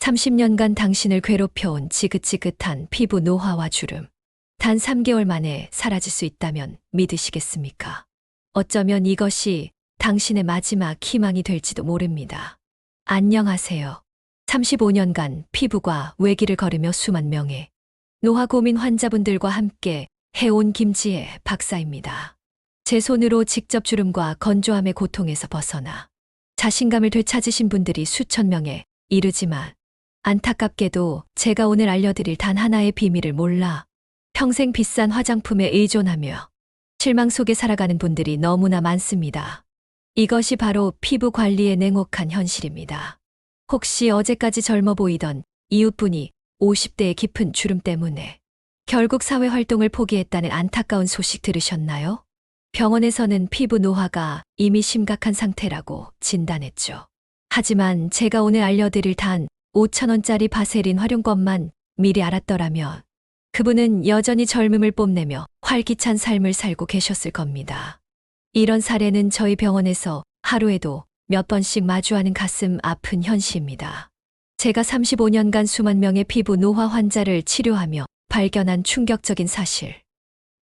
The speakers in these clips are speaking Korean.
30년간 당신을 괴롭혀온 지긋지긋한 피부 노화와 주름. 단 3개월 만에 사라질 수 있다면 믿으시겠습니까? 어쩌면 이것이 당신의 마지막 희망이 될지도 모릅니다. 안녕하세요. 35년간 피부과 외기를 걸으며 수만 명의 노화 고민 환자분들과 함께 해온 김지혜 박사입니다. 제 손으로 직접 주름과 건조함의 고통에서 벗어나 자신감을 되찾으신 분들이 수천 명에 이르지만 안타깝게도 제가 오늘 알려드릴 단 하나의 비밀을 몰라 평생 비싼 화장품에 의존하며 실망 속에 살아가는 분들이 너무나 많습니다. 이것이 바로 피부 관리의 냉혹한 현실입니다. 혹시 어제까지 젊어 보이던 이웃분이 50대의 깊은 주름 때문에 결국 사회활동을 포기했다는 안타까운 소식 들으셨나요? 병원에서는 피부 노화가 이미 심각한 상태라고 진단했죠. 하지만 제가 오늘 알려드릴 단 5,000원짜리 바세린 활용법만 미리 알았더라면 그분은 여전히 젊음을 뽐내며 활기찬 삶을 살고 계셨을 겁니다. 이런 사례는 저희 병원에서 하루에도 몇 번씩 마주하는 가슴 아픈 현실입니다. 제가 35년간 수만 명의 피부 노화 환자를 치료하며 발견한 충격적인 사실.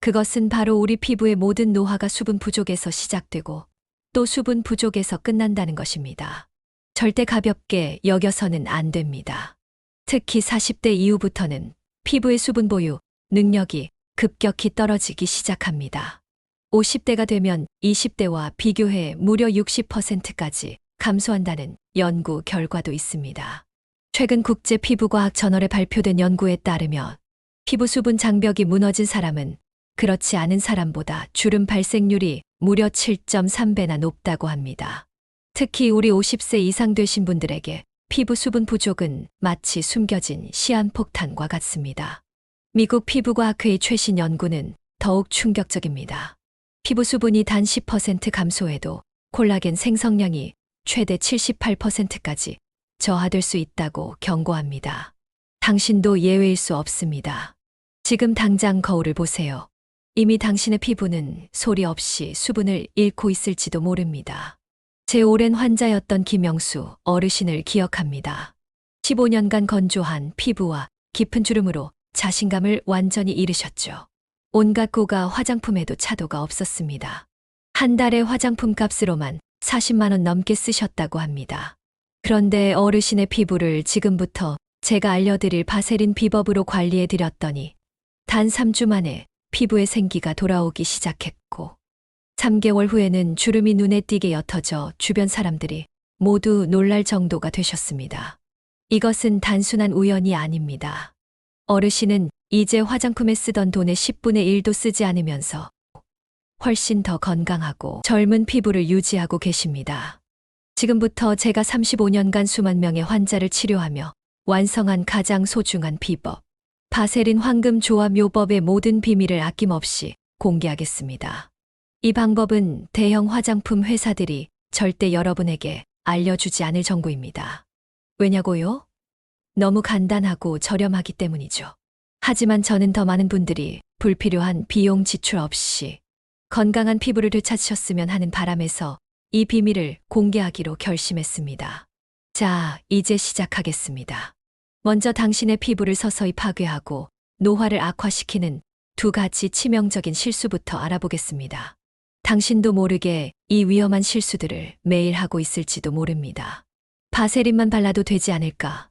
그것은 바로 우리 피부의 모든 노화가 수분 부족에서 시작되고 또 수분 부족에서 끝난다는 것입니다. 절대 가볍게 여겨서는 안 됩니다. 특히 40대 이후부터는 피부의 수분 보유 능력이 급격히 떨어지기 시작합니다. 50대가 되면 20대와 비교해 무려 60%까지 감소한다는 연구 결과도 있습니다. 최근 국제 피부과학 저널에 발표된 연구에 따르면 피부 수분 장벽이 무너진 사람은 그렇지 않은 사람보다 주름 발생률이 무려 7.3배나 높다고 합니다. 특히 우리 50세 이상 되신 분들에게 피부 수분 부족은 마치 숨겨진 시한폭탄과 같습니다. 미국 피부과학회의 최신 연구는 더욱 충격적입니다. 피부 수분이 단 10% 감소해도 콜라겐 생성량이 최대 78%까지 저하될 수 있다고 경고합니다. 당신도 예외일 수 없습니다. 지금 당장 거울을 보세요. 이미 당신의 피부는 소리 없이 수분을 잃고 있을지도 모릅니다. 제 오랜 환자였던 김영수 어르신을 기억합니다. 15년간 건조한 피부와 깊은 주름으로 자신감을 완전히 잃으셨죠. 온갖 고가 화장품에도 차도가 없었습니다. 한 달에 화장품 값으로만 40만 원 넘게 쓰셨다고 합니다. 그런데 어르신의 피부를 지금부터 제가 알려드릴 바세린 비법으로 관리해 드렸더니 단 3주 만에 피부에 생기가 돌아오기 시작했고 3개월 후에는 주름이 눈에 띄게 옅어져 주변 사람들이 모두 놀랄 정도가 되셨습니다. 이것은 단순한 우연이 아닙니다. 어르신은 이제 화장품에 쓰던 돈의 10분의 1도 쓰지 않으면서 훨씬 더 건강하고 젊은 피부를 유지하고 계십니다. 지금부터 제가 35년간 수만 명의 환자를 치료하며 완성한 가장 소중한 비법, 바세린 황금 조합 요법의 모든 비밀을 아낌없이 공개하겠습니다. 이 방법은 대형 화장품 회사들이 절대 여러분에게 알려주지 않을 정보입니다. 왜냐고요? 너무 간단하고 저렴하기 때문이죠. 하지만 저는 더 많은 분들이 불필요한 비용 지출 없이 건강한 피부를 되찾으셨으면 하는 바람에서 이 비밀을 공개하기로 결심했습니다. 자, 이제 시작하겠습니다. 먼저 당신의 피부를 서서히 파괴하고 노화를 악화시키는 두 가지 치명적인 실수부터 알아보겠습니다. 당신도 모르게 이 위험한 실수들을 매일 하고 있을지도 모릅니다. 바세린만 발라도 되지 않을까?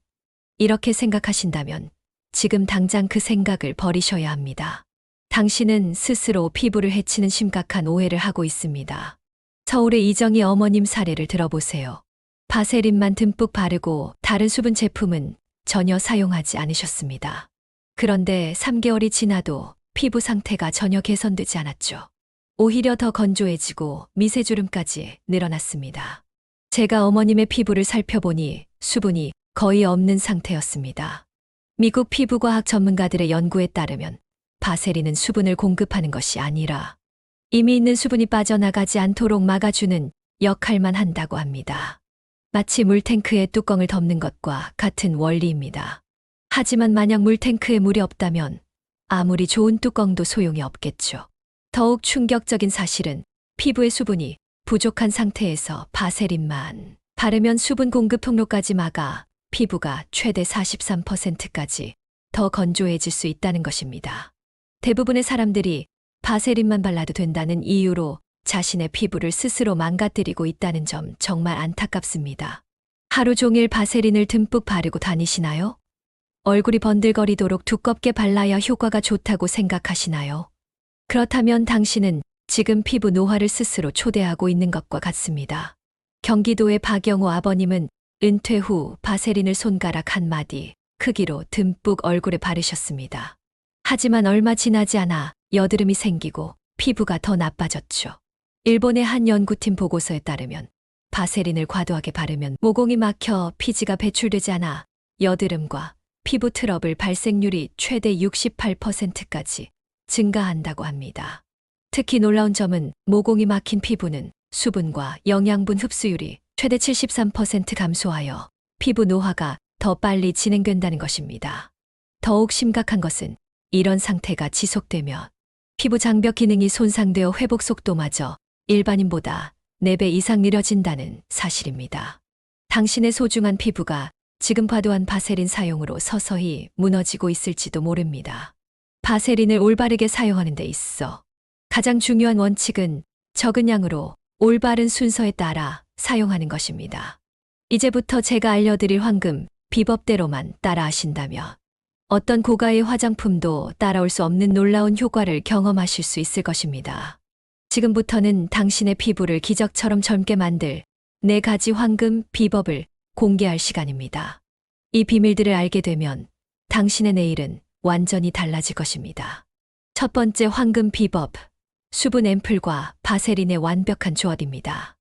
이렇게 생각하신다면 지금 당장 그 생각을 버리셔야 합니다. 당신은 스스로 피부를 해치는 심각한 오해를 하고 있습니다. 서울의 이정희 어머님 사례를 들어보세요. 바세린만 듬뿍 바르고 다른 수분 제품은 전혀 사용하지 않으셨습니다. 그런데 3개월이 지나도 피부 상태가 전혀 개선되지 않았죠. 오히려 더 건조해지고 미세주름까지 늘어났습니다. 제가 어머님의 피부를 살펴보니 수분이 거의 없는 상태였습니다. 미국 피부과학 전문가들의 연구에 따르면 바세린은 수분을 공급하는 것이 아니라 이미 있는 수분이 빠져나가지 않도록 막아주는 역할만 한다고 합니다. 마치 물탱크에 뚜껑을 덮는 것과 같은 원리입니다. 하지만 만약 물탱크에 물이 없다면 아무리 좋은 뚜껑도 소용이 없겠죠. 더욱 충격적인 사실은 피부의 수분이 부족한 상태에서 바세린만 바르면 수분 공급 통로까지 막아 피부가 최대 43%까지 더 건조해질 수 있다는 것입니다. 대부분의 사람들이 바세린만 발라도 된다는 이유로 자신의 피부를 스스로 망가뜨리고 있다는 점 정말 안타깝습니다. 하루 종일 바세린을 듬뿍 바르고 다니시나요? 얼굴이 번들거리도록 두껍게 발라야 효과가 좋다고 생각하시나요? 그렇다면 당신은 지금 피부 노화를 스스로 초대하고 있는 것과 같습니다. 경기도의 박영호 아버님은 은퇴 후 바세린을 손가락 한 마디 크기로 듬뿍 얼굴에 바르셨습니다. 하지만 얼마 지나지 않아 여드름이 생기고 피부가 더 나빠졌죠. 일본의 한 연구팀 보고서에 따르면 바세린을 과도하게 바르면 모공이 막혀 피지가 배출되지 않아 여드름과 피부 트러블 발생률이 최대 68%까지 증가한다고 합니다. 특히 놀라운 점은 모공이 막힌 피부는 수분과 영양분 흡수율이 최대 73% 감소하여 피부 노화가 더 빨리 진행된다는 것입니다. 더욱 심각한 것은 이런 상태가 지속되면 피부 장벽 기능이 손상되어 회복 속도마저 일반인보다 4배 이상 느려진다는 사실입니다. 당신의 소중한 피부가 지금 과도한 바세린 사용으로 서서히 무너지고 있을지도 모릅니다. 바세린을 올바르게 사용하는 데 있어 가장 중요한 원칙은 적은 양으로 올바른 순서에 따라 사용하는 것입니다. 이제부터 제가 알려드릴 황금 비법대로만 따라하신다면 어떤 고가의 화장품도 따라올 수 없는 놀라운 효과를 경험하실 수 있을 것입니다. 지금부터는 당신의 피부를 기적처럼 젊게 만들 4가지 황금 비법을 공개할 시간입니다. 이 비밀들을 알게 되면 당신의 내일은 완전히 달라질 것입니다. 첫 번째 황금 비법, 수분 앰플과 바세린의 완벽한 조합입니다.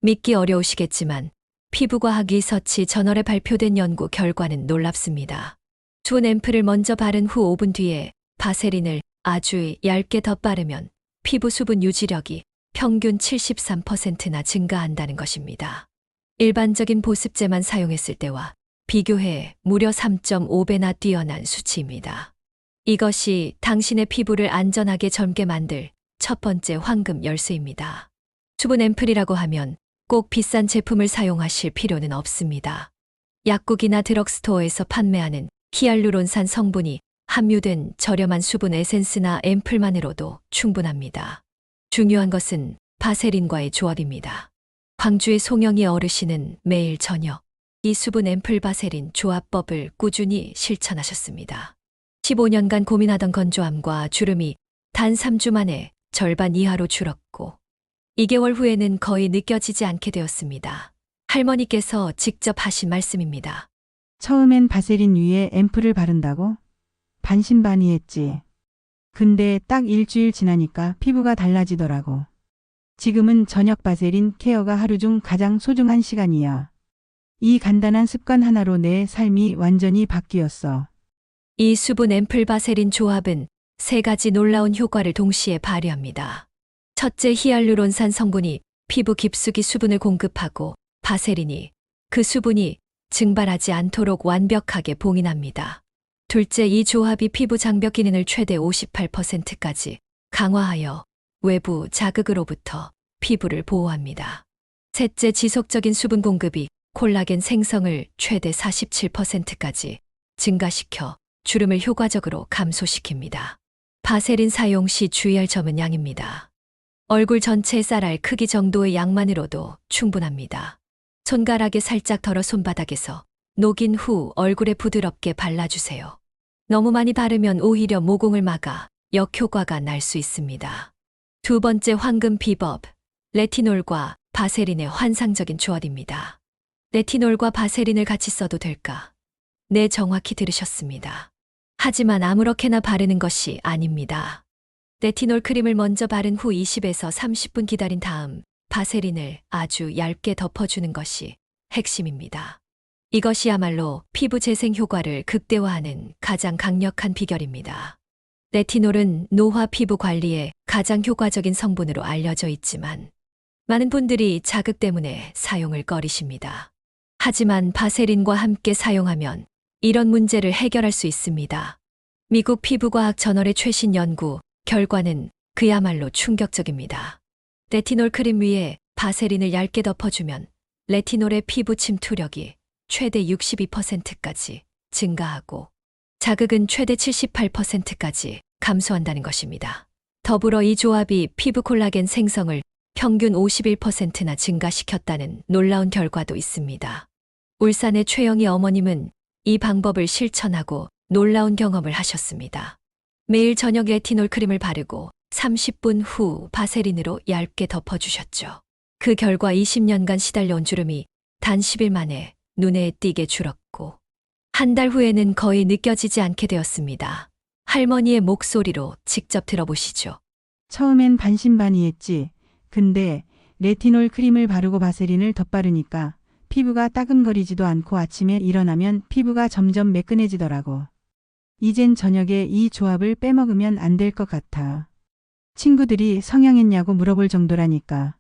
믿기 어려우시겠지만 피부과학 리서치 저널에 발표된 연구 결과는 놀랍습니다. 수분 앰플을 먼저 바른 후 5분 뒤에 바세린을 아주 얇게 덧바르면 피부 수분 유지력이 평균 73%나 증가한다는 것입니다. 일반적인 보습제만 사용했을 때와 비교해 무려 3.5배나 뛰어난 수치입니다. 이것이 당신의 피부를 안전하게 젊게 만들 첫 번째 황금 열쇠입니다. 수분 앰플이라고 하면 꼭 비싼 제품을 사용하실 필요는 없습니다. 약국이나 드럭스토어에서 판매하는 히알루론산 성분이 함유된 저렴한 수분 에센스나 앰플만으로도 충분합니다. 중요한 것은 바세린과의 조합입니다. 광주의 송영희 어르신은 매일 저녁 이 수분 앰플 바세린 조합법을 꾸준히 실천하셨습니다. 15년간 고민하던 건조함과 주름이 단 3주 만에 절반 이하로 줄었고 2개월 후에는 거의 느껴지지 않게 되었습니다. 할머니께서 직접 하신 말씀입니다. 처음엔 바세린 위에 앰플을 바른다고? 반신반의했지. 근데 딱 일주일 지나니까 피부가 달라지더라고. 지금은 저녁 바세린 케어가 하루 중 가장 소중한 시간이야. 이 간단한 습관 하나로 내 삶이 완전히 바뀌었어. 이 수분 앰플 바세린 조합은 3가지 놀라운 효과를 동시에 발휘합니다. 첫째, 히알루론산 성분이 피부 깊숙이 수분을 공급하고 바세린이 그 수분이 증발하지 않도록 완벽하게 봉인합니다. 둘째, 이 조합이 피부 장벽 기능을 최대 58%까지 강화하여 외부 자극으로부터 피부를 보호합니다. 셋째, 지속적인 수분 공급이 콜라겐 생성을 최대 47%까지 증가시켜 주름을 효과적으로 감소시킵니다. 바세린 사용 시 주의할 점은 양입니다. 얼굴 전체 쌀알 크기 정도의 양만으로도 충분합니다. 손가락에 살짝 덜어 손바닥에서 녹인 후 얼굴에 부드럽게 발라주세요. 너무 많이 바르면 오히려 모공을 막아 역효과가 날 수 있습니다. 두 번째 황금 비법, 레티놀과 바세린의 환상적인 조합입니다. 레티놀과 바세린을 같이 써도 될까? 네, 정확히 들으셨습니다. 하지만 아무렇게나 바르는 것이 아닙니다. 레티놀 크림을 먼저 바른 후 20에서 30분 기다린 다음 바세린을 아주 얇게 덮어주는 것이 핵심입니다. 이것이야말로 피부 재생 효과를 극대화하는 가장 강력한 비결입니다. 레티놀은 노화 피부 관리에 가장 효과적인 성분으로 알려져 있지만 많은 분들이 자극 때문에 사용을 꺼리십니다. 하지만 바세린과 함께 사용하면 이런 문제를 해결할 수 있습니다. 미국 피부과학 저널의 최신 연구 결과는 그야말로 충격적입니다. 레티놀 크림 위에 바세린을 얇게 덮어주면 레티놀의 피부 침투력이 최대 62%까지 증가하고 자극은 최대 78%까지 감소한다는 것입니다. 더불어 이 조합이 피부 콜라겐 생성을 평균 51%나 증가시켰다는 놀라운 결과도 있습니다. 울산의 최영희 어머님은 이 방법을 실천하고 놀라운 경험을 하셨습니다. 매일 저녁 레티놀 크림을 바르고 30분 후 바세린으로 얇게 덮어주셨죠. 그 결과 20년간 시달려온 주름이 단 10일 만에 눈에 띄게 줄었고 한 달 후에는 거의 느껴지지 않게 되었습니다. 할머니의 목소리로 직접 들어보시죠. 처음엔 반신반의했지. 근데 레티놀 크림을 바르고 바세린을 덧바르니까 피부가 따끔거리지도 않고 아침에 일어나면 피부가 점점 매끈해지더라고. 이젠 저녁에 이 조합을 빼먹으면 안 될 것 같아. 친구들이 성형했냐고 물어볼 정도라니까.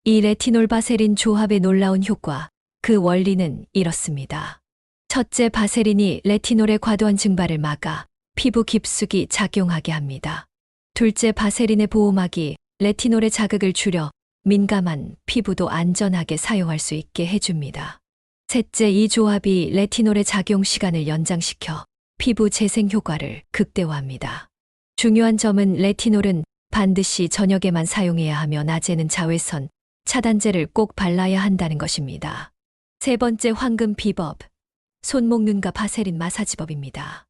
이 레티놀 바세린 조합의 놀라운 효과, 그 원리는 이렇습니다. 첫째, 바세린이 레티놀의 과도한 증발을 막아 피부 깊숙이 작용하게 합니다. 둘째, 바세린의 보호막이 레티놀의 자극을 줄여 민감한 피부도 안전하게 사용할 수 있게 해줍니다. 셋째, 이 조합이 레티놀의 작용 시간을 연장시켜 피부 재생 효과를 극대화합니다. 중요한 점은 레티놀은 반드시 저녁에만 사용해야 하며 낮에는 자외선 차단제를 꼭 발라야 한다는 것입니다. 세 번째, 황금 비법, 손목 눈가 바세린 마사지법입니다.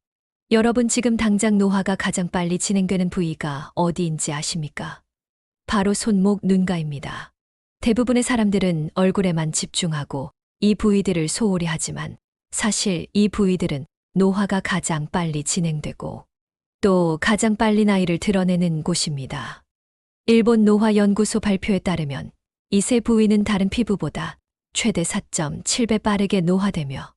여러분, 지금 당장 노화가 가장 빨리 진행되는 부위가 어디인지 아십니까? 바로 손목 눈가입니다. 대부분의 사람들은 얼굴에만 집중하고 이 부위들을 소홀히 하지만 사실 이 부위들은 노화가 가장 빨리 진행되고 또 가장 빨리 나이를 드러내는 곳입니다. 일본 노화연구소 발표에 따르면 이 세 부위는 다른 피부보다 최대 4.7배 빠르게 노화되며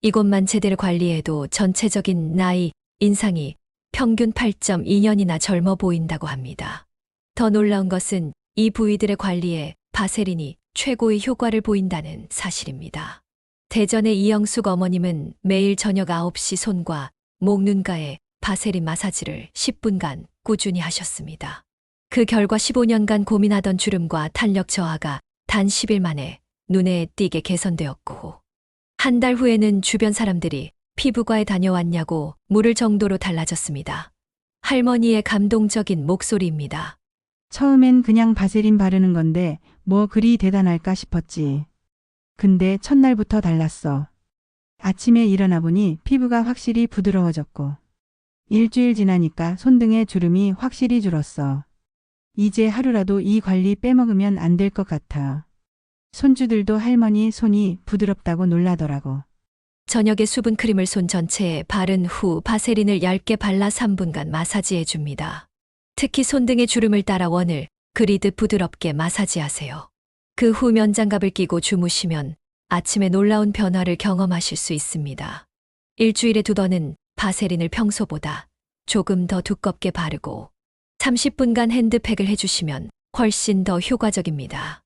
이곳만 제대로 관리해도 전체적인 나이, 인상이 평균 8.2년이나 젊어 보인다고 합니다. 더 놀라운 것은 이 부위들의 관리에 바세린이 최고의 효과를 보인다는 사실입니다. 대전의 이영숙 어머님은 매일 저녁 9시 손과 목 눈가에 바세린 마사지를 10분간 꾸준히 하셨습니다. 그 결과 15년간 고민하던 주름과 탄력 저하가 단 10일 만에 눈에 띄게 개선되었고 한 달 후에는 주변 사람들이 피부과에 다녀왔냐고 물을 정도로 달라졌습니다. 할머니의 감동적인 목소리입니다. 처음엔 그냥 바세린 바르는 건데 뭐 그리 대단할까 싶었지. 근데 첫날부터 달랐어. 아침에 일어나 보니 피부가 확실히 부드러워졌고 일주일 지나니까 손등의 주름이 확실히 줄었어. 이제 하루라도 이 관리 빼먹으면 안 될 것 같아. 손주들도 할머니 손이 부드럽다고 놀라더라고. 저녁에 수분 크림을 손 전체에 바른 후 바세린을 얇게 발라 3분간 마사지해 줍니다. 특히 손등의 주름을 따라 원을 그리듯 부드럽게 마사지하세요. 그 후 면장갑을 끼고 주무시면 아침에 놀라운 변화를 경험하실 수 있습니다. 일주일에 2번은 바세린을 평소보다 조금 더 두껍게 바르고 30분간 핸드팩을 해주시면 훨씬 더 효과적입니다.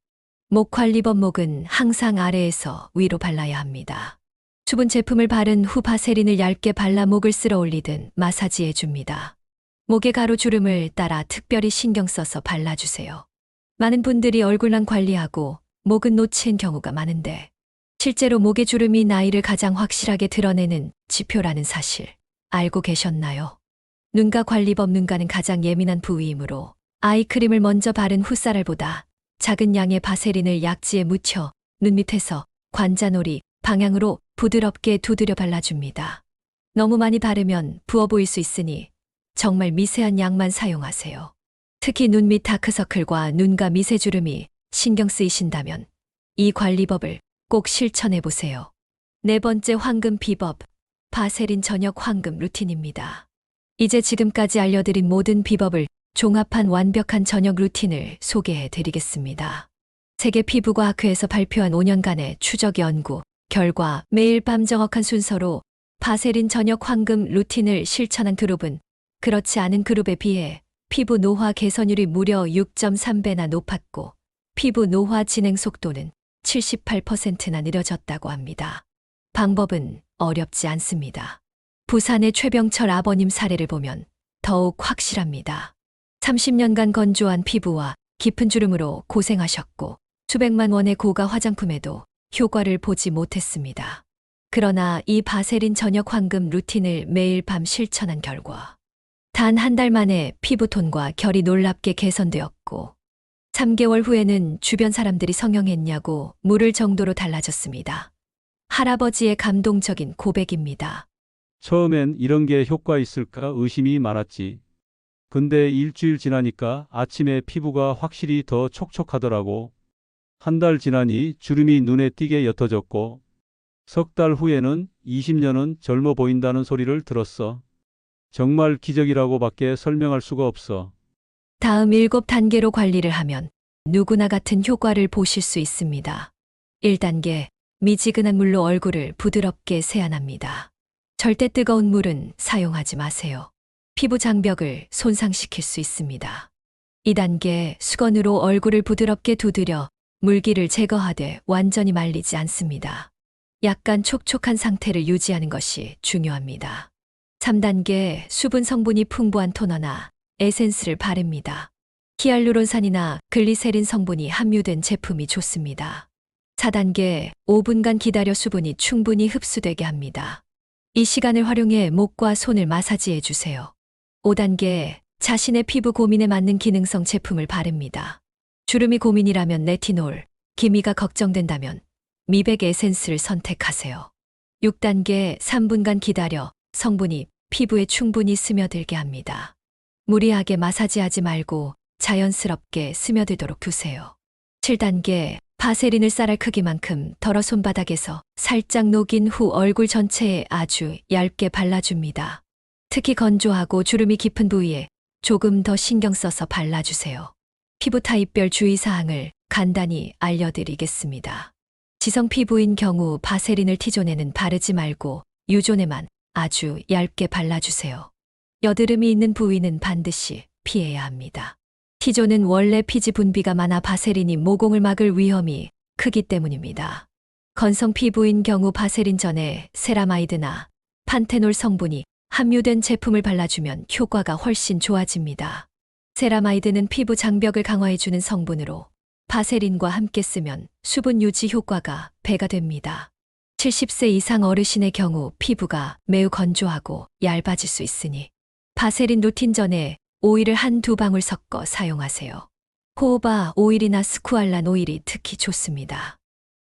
목 관리법, 목은 항상 아래에서 위로 발라야 합니다. 수분 제품을 바른 후 바세린을 얇게 발라 목을 쓸어 올리듯 마사지해 줍니다. 목의 가로 주름을 따라 특별히 신경 써서 발라주세요. 많은 분들이 얼굴만 관리하고 목은 놓친 경우가 많은데 실제로 목의 주름이 나이를 가장 확실하게 드러내는 지표라는 사실 알고 계셨나요? 눈가 관리법, 눈가는 가장 예민한 부위이므로 아이크림을 먼저 바른 후 쌀알보다 작은 양의 바세린을 약지에 묻혀 눈 밑에서 관자놀이 방향으로 부드럽게 두드려 발라줍니다. 너무 많이 바르면 부어 보일 수 있으니 정말 미세한 양만 사용하세요. 특히 눈 밑 다크서클과 눈가 미세주름이 신경 쓰이신다면 이 관리법을 꼭 실천해 보세요. 네 번째, 황금 비법, 바세린 저녁 황금 루틴입니다. 이제 지금까지 알려드린 모든 비법을 종합한 완벽한 저녁 루틴을 소개해 드리겠습니다. 세계 피부과학회에서 발표한 5년간의 추적 연구 결과 매일 밤 정확한 순서로 바세린 저녁 황금 루틴을 실천한 그룹은 그렇지 않은 그룹에 비해 피부 노화 개선율이 무려 6.3배나 높았고 피부 노화 진행 속도는 78%나 느려졌다고 합니다. 방법은 어렵지 않습니다. 부산의 최병철 아버님 사례를 보면 더욱 확실합니다. 30년간 건조한 피부와 깊은 주름으로 고생하셨고 수백만 원의 고가 화장품에도 효과를 보지 못했습니다. 그러나 이 바세린 저녁 황금 루틴을 매일 밤 실천한 결과 단 한 달 만에 피부톤과 결이 놀랍게 개선되었고 3개월 후에는 주변 사람들이 성형했냐고 물을 정도로 달라졌습니다. 할아버지의 감동적인 고백입니다. 처음엔 이런 게 효과 있을까 의심이 많았지. 근데 일주일 지나니까 아침에 피부가 확실히 더 촉촉하더라고. 한 달 지나니 주름이 눈에 띄게 옅어졌고, 석 달 후에는 20년은 젊어 보인다는 소리를 들었어. 정말 기적이라고밖에 설명할 수가 없어. 다음 7단계로 관리를 하면 누구나 같은 효과를 보실 수 있습니다. 1단계, 미지근한 물로 얼굴을 부드럽게 세안합니다. 절대 뜨거운 물은 사용하지 마세요. 피부 장벽을 손상시킬 수 있습니다. 2단계, 수건으로 얼굴을 부드럽게 두드려 물기를 제거하되 완전히 말리지 않습니다. 약간 촉촉한 상태를 유지하는 것이 중요합니다. 3단계, 수분 성분이 풍부한 토너나 에센스를 바릅니다. 히알루론산이나 글리세린 성분이 함유된 제품이 좋습니다. 4단계, 5분간 기다려 수분이 충분히 흡수되게 합니다. 이 시간을 활용해 목과 손을 마사지해 주세요. 5단계, 자신의 피부 고민에 맞는 기능성 제품을 바릅니다. 주름이 고민이라면 레티놀, 기미가 걱정된다면 미백 에센스를 선택하세요. 6단계, 3분간 기다려 성분이 피부에 충분히 스며들게 합니다. 무리하게 마사지하지 말고 자연스럽게 스며들도록 두세요. 7단계, 바세린을 쌀알 크기만큼 덜어 손바닥에서 살짝 녹인 후 얼굴 전체에 아주 얇게 발라줍니다. 특히 건조하고 주름이 깊은 부위에 조금 더 신경 써서 발라주세요. 피부 타입별 주의사항을 간단히 알려드리겠습니다. 지성 피부인 경우 바세린을 T존에는 바르지 말고 U존에만 아주 얇게 발라주세요. 여드름이 있는 부위는 반드시 피해야 합니다. T존은 원래 피지 분비가 많아 바세린이 모공을 막을 위험이 크기 때문입니다. 건성 피부인 경우 바세린 전에 세라마이드나 판테놀 성분이 함유된 제품을 발라주면 효과가 훨씬 좋아집니다. 세라마이드는 피부 장벽을 강화해주는 성분으로 바세린과 함께 쓰면 수분 유지 효과가 배가 됩니다. 70세 이상 어르신의 경우 피부가 매우 건조하고 얇아질 수 있으니 바세린 루틴 전에 오일을 한두 방울 섞어 사용하세요. 호호바 오일이나 스쿠알란 오일이 특히 좋습니다.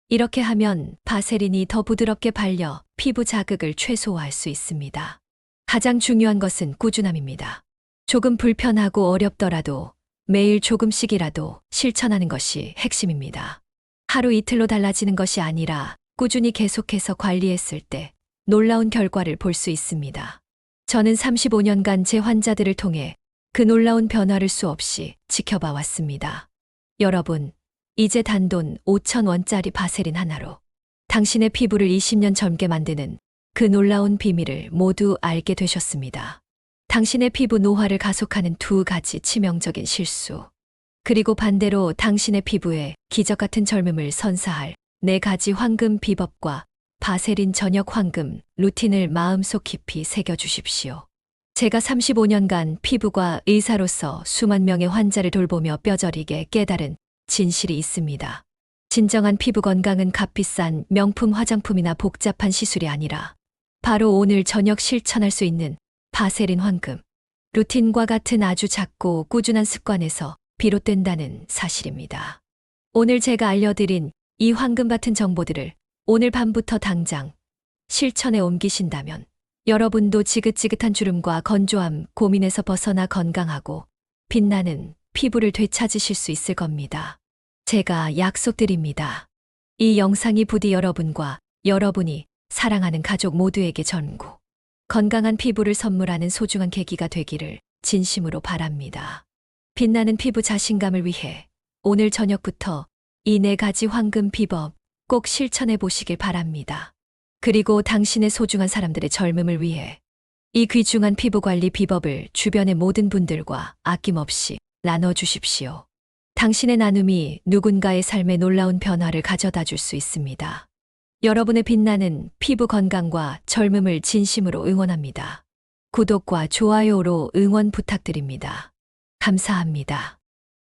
이렇게 하면 바세린이 더 부드럽게 발려 피부 자극을 최소화할 수 있습니다. 가장 중요한 것은 꾸준함입니다. 조금 불편하고 어렵더라도 매일 조금씩이라도 실천하는 것이 핵심입니다. 하루 이틀로 달라지는 것이 아니라 꾸준히 계속해서 관리했을 때 놀라운 결과를 볼 수 있습니다. 저는 35년간 제 환자들을 통해 그 놀라운 변화를 수없이 지켜봐 왔습니다. 여러분, 이제 단돈 5,000원짜리 바세린 하나로 당신의 피부를 20년 젊게 만드는 그 놀라운 비밀을 모두 알게 되셨습니다. 당신의 피부 노화를 가속하는 2가지 치명적인 실수, 그리고 반대로 당신의 피부에 기적 같은 젊음을 선사할 4가지 황금 비법과 바세린 저녁 황금 루틴을 마음속 깊이 새겨주십시오. 제가 35년간 피부과 의사로서 수만 명의 환자를 돌보며 뼈저리게 깨달은 진실이 있습니다. 진정한 피부 건강은 값비싼 명품 화장품이나 복잡한 시술이 아니라 바로 오늘 저녁 실천할 수 있는 바세린 황금 루틴과 같은 아주 작고 꾸준한 습관에서 비롯된다는 사실입니다. 오늘 제가 알려드린 이 황금 같은 정보들을 오늘 밤부터 당장 실천에 옮기신다면 여러분도 지긋지긋한 주름과 건조함 고민에서 벗어나 건강하고 빛나는 피부를 되찾으실 수 있을 겁니다. 제가 약속드립니다. 이 영상이 부디 여러분과 여러분이 사랑하는 가족 모두에게 전고 건강한 피부를 선물하는 소중한 계기가 되기를 진심으로 바랍니다. 빛나는 피부 자신감을 위해 오늘 저녁부터 이 4가지 황금 비법 꼭 실천해 보시길 바랍니다. 그리고 당신의 소중한 사람들의 젊음을 위해 이 귀중한 피부 관리 비법을 주변의 모든 분들과 아낌없이 나눠주십시오. 당신의 나눔이 누군가의 삶에 놀라운 변화를 가져다 줄 수 있습니다. 여러분의 빛나는 피부 건강과 젊음을 진심으로 응원합니다. 구독과 좋아요로 응원 부탁드립니다. 감사합니다.